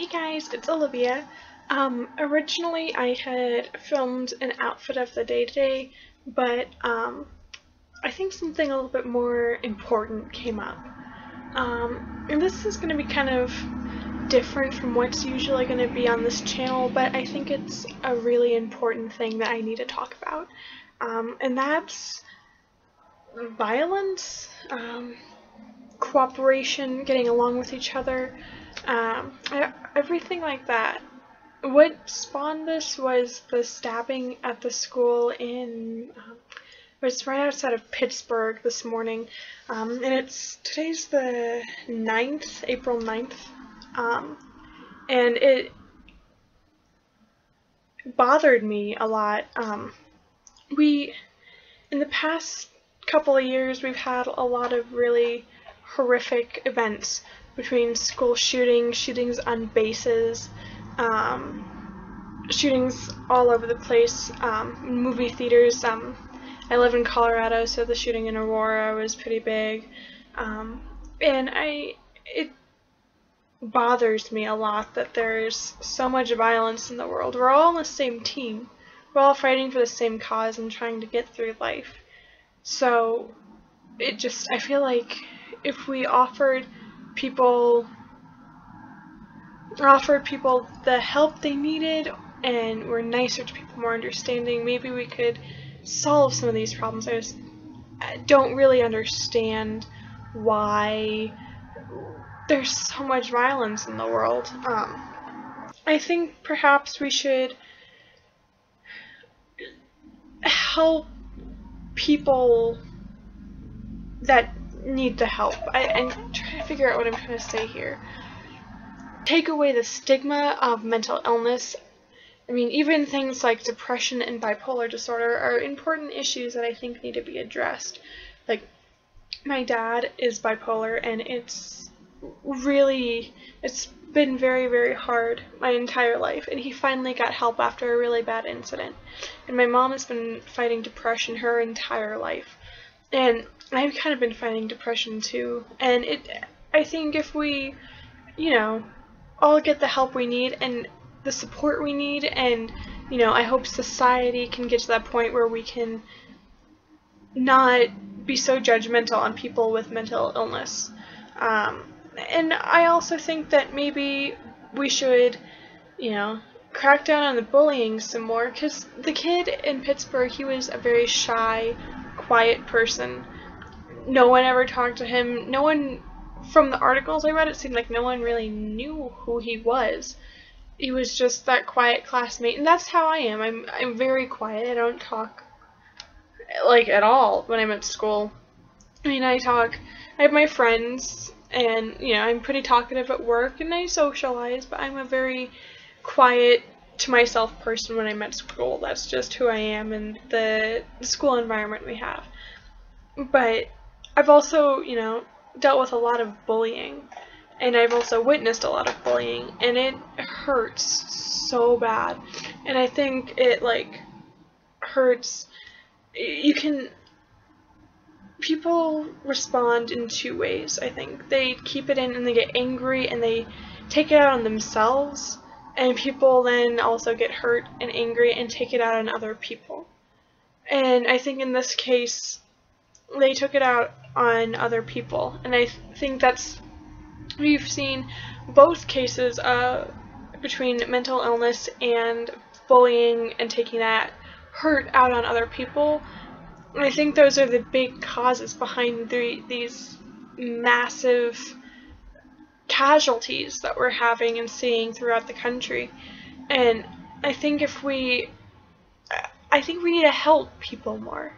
Hey guys, it's Olivia. Originally I had filmed an outfit of the day today, but I think something a little bit more important came up. And this is going to be kind of different from what's usually going to be on this channel, but I think it's a really important thing that I need to talk about. And that's violence, cooperation, getting along with each other, everything like that. What spawned this was the stabbing at the school it was right outside of Pittsburgh this morning, and today's the 9th, April 9th, and it bothered me a lot. In the past couple of years, we've had a lot of really horrific events between school shootings on bases, shootings all over the place, movie theaters. I live in Colorado, so the shooting in Aurora was pretty big, and it bothers me a lot that there's so much violence in the world. We're all on the same team. We're all fighting for the same cause and trying to get through life. So I feel like if we offered people the help they needed and were nicer to people, more understanding, maybe we could solve some of these problems. I just don't really understand why there's so much violence in the world. I think perhaps we should help people that need the help. I'm trying to figure out what I'm trying to say here. Take away the stigma of mental illness. I mean, even things like depression and bipolar disorder are important issues that I think need to be addressed. Like, my dad is bipolar, and it's been very, very hard my entire life, and he finally got help after a really bad incident. And my mom has been fighting depression her entire life, and I've kind of been fighting depression too. And I think if we, all get the help we need and the support we need, and I hope society can get to that point where we can not be so judgmental on people with mental illness. And I also think that maybe we should, crack down on the bullying some more, because the kid in Pittsburgh, he was a very shy, quiet person. No one ever talked to him. No one, from the articles I read, it seemed like no one really knew who he was. He was just that quiet classmate, and that's how I am. I'm very quiet. I don't talk, at all when I'm at school. I mean, I have my friends, and, I'm pretty talkative at work, and I socialize, but I'm a very quiet, to myself person when I'm at school. That's just who I am and the school environment we have. But I've also, dealt with a lot of bullying, and I've also witnessed a lot of bullying, and it hurts so bad. And I think it, hurts. People respond in two ways, I think. They keep it in and they get angry and they take it out on themselves, and people then also get hurt and angry and take it out on other people. And I think in this case, they took it out on other people, and I think we've seen both cases between mental illness and bullying and taking that hurt out on other people. I think those are the big causes behind these massive casualties that we're having and seeing throughout the country. And I think we need to help people more.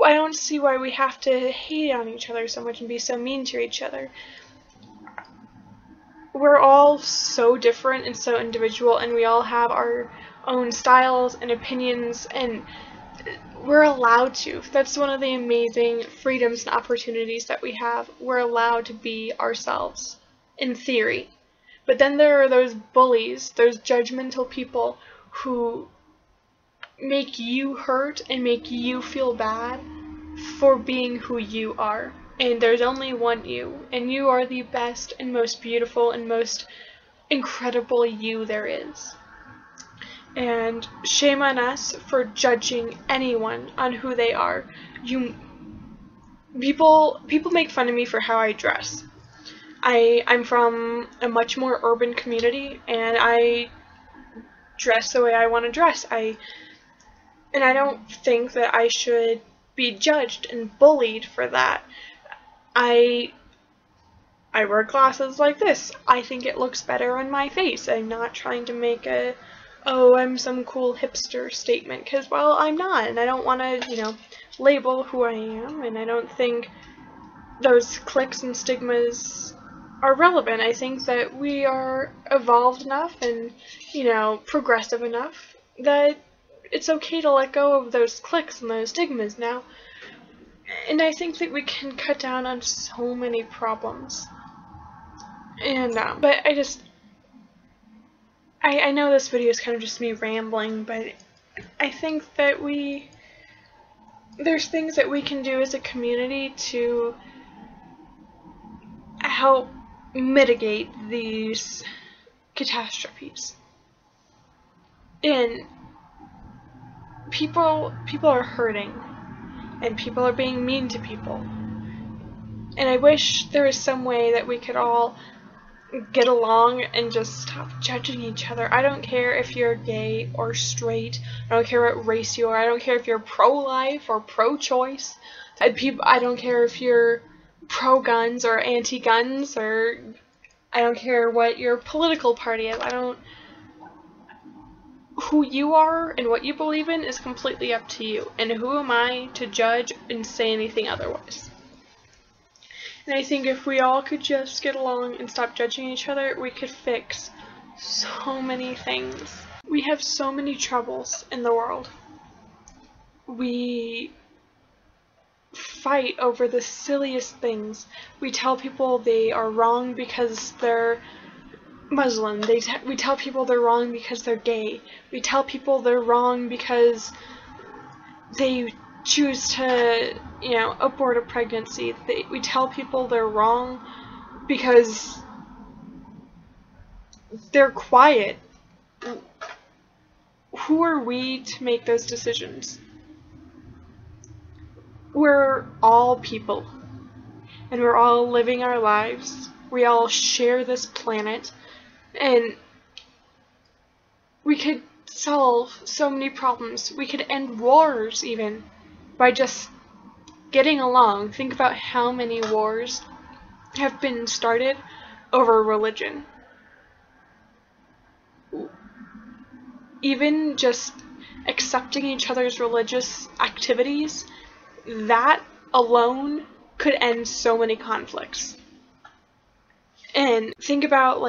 I don't see why we have to hate on each other so much and be so mean to each other. We're all so different and so individual, and we all have our own styles and opinions, and we're allowed to. That's one of the amazing freedoms and opportunities that we have. We're allowed to be ourselves, in theory. But then there are those bullies, those judgmental people who make you hurt and make you feel bad for being who you are. and there's only one you, and you are the best and most beautiful and most incredible you there is. And shame on us for judging anyone on who they are. People make fun of me for how I dress. I'm from a much more urban community, and I dress the way I want to dress. And I don't think that I should be judged and bullied for that. I wear glasses like this. I think it looks better on my face. I'm not trying to make oh, I'm some cool hipster statement, because, well, I'm not, and I don't want to, label who I am, and I don't think those cliques and stigmas are relevant. I think that we are evolved enough and, progressive enough that it's okay to let go of those cliques and those stigmas now. And I think that we can cut down on so many problems. And, but I know this video is kind of just me rambling, but I think that there's things that we can do as a community to help mitigate these catastrophes. And people are hurting, and people are being mean to people. And I wish there was some way that we could all get along and just stop judging each other. I don't care if you're gay or straight. I don't care what race you are. I don't care if you're pro-life or pro-choice. I don't care if you're pro-guns or anti-guns, or I don't care what your political party is. Who you are and what you believe in is completely up to you. And who am I to judge and say anything otherwise? And I think if we all could just get along and stop judging each other, we could fix so many things. We have so many troubles in the world. We fight over the silliest things. We tell people they are wrong because they're Muslim. We tell people they're wrong because they're gay. We tell people they're wrong because they choose to, abort a pregnancy. We tell people they're wrong because they're quiet. Who are we to make those decisions? We're all people, and we're all living our lives. We all share this planet, and we could solve so many problems. We could end wars even by just getting along. Think about how many wars have been started over religion. Even just accepting each other's religious activities, that alone could end so many conflicts. And think about,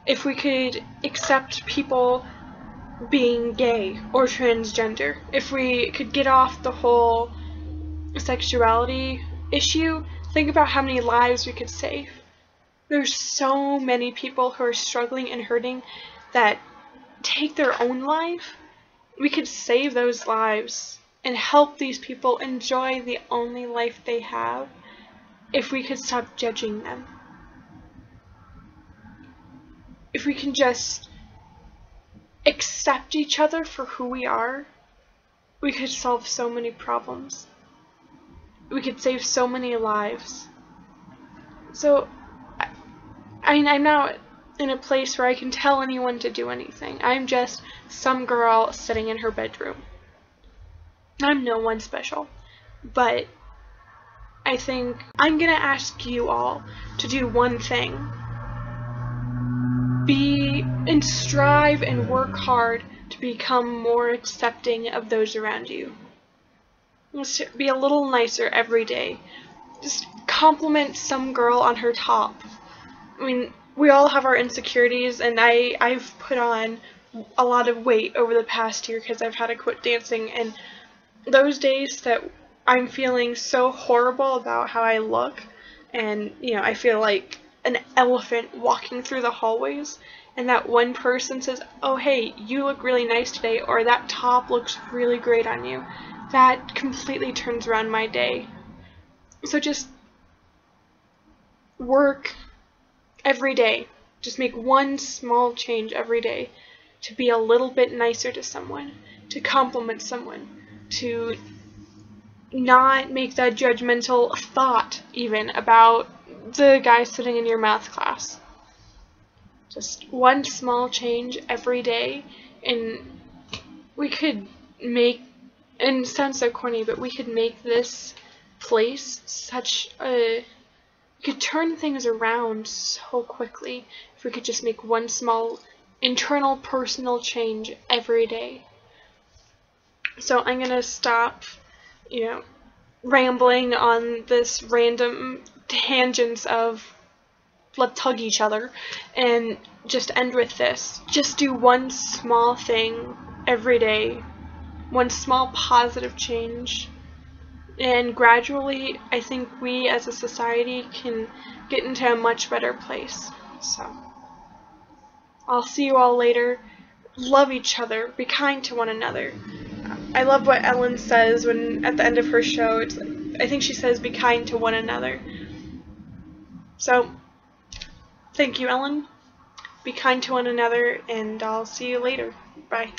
if we could accept people being gay or transgender, if we could get off the whole sexuality issue, think about how many lives we could save. There's so many people who are struggling and hurting that take their own life. We could save those lives and help these people enjoy the only life they have if we could stop judging them. If we can just accept each other for who we are, we could solve so many problems. We could save so many lives. So, I'm not in a place where I can tell anyone to do anything. I'm just some girl sitting in her bedroom. I'm no one special. But I think I'm gonna ask you all to do one thing. Be and strive and work hard to become more accepting of those around you. Just be a little nicer every day. Just compliment some girl on her top. I mean, we all have our insecurities, and I've put on a lot of weight over the past year because I've had to quit dancing, and those days that I'm feeling so horrible about how I look, and I feel like an elephant walking through the hallways, and that one person says, "Oh hey, you look really nice today," or "That top looks really great on you," that completely turns around my day. So just work every day. Just make one small change every day to be a little bit nicer to someone, to compliment someone, to not make that judgmental thought even about the guy sitting in your math class. Just one small change every day, and we could make, and it sounds so corny, but we could make this place such a, we could turn things around so quickly if we could just make one small internal personal change every day. So I'm gonna stop, rambling on this random tangents of let's hug each other, and just end with this. Just do one small thing every day, one small positive change, and gradually I think we as a society can get into a much better place. So I'll see you all later. Love each other, be kind to one another. I love what Ellen says when at the end of her show, it's like, I think she says be kind to one another. So thank you, Ellen. Be kind to one another, and I'll see you later. Bye.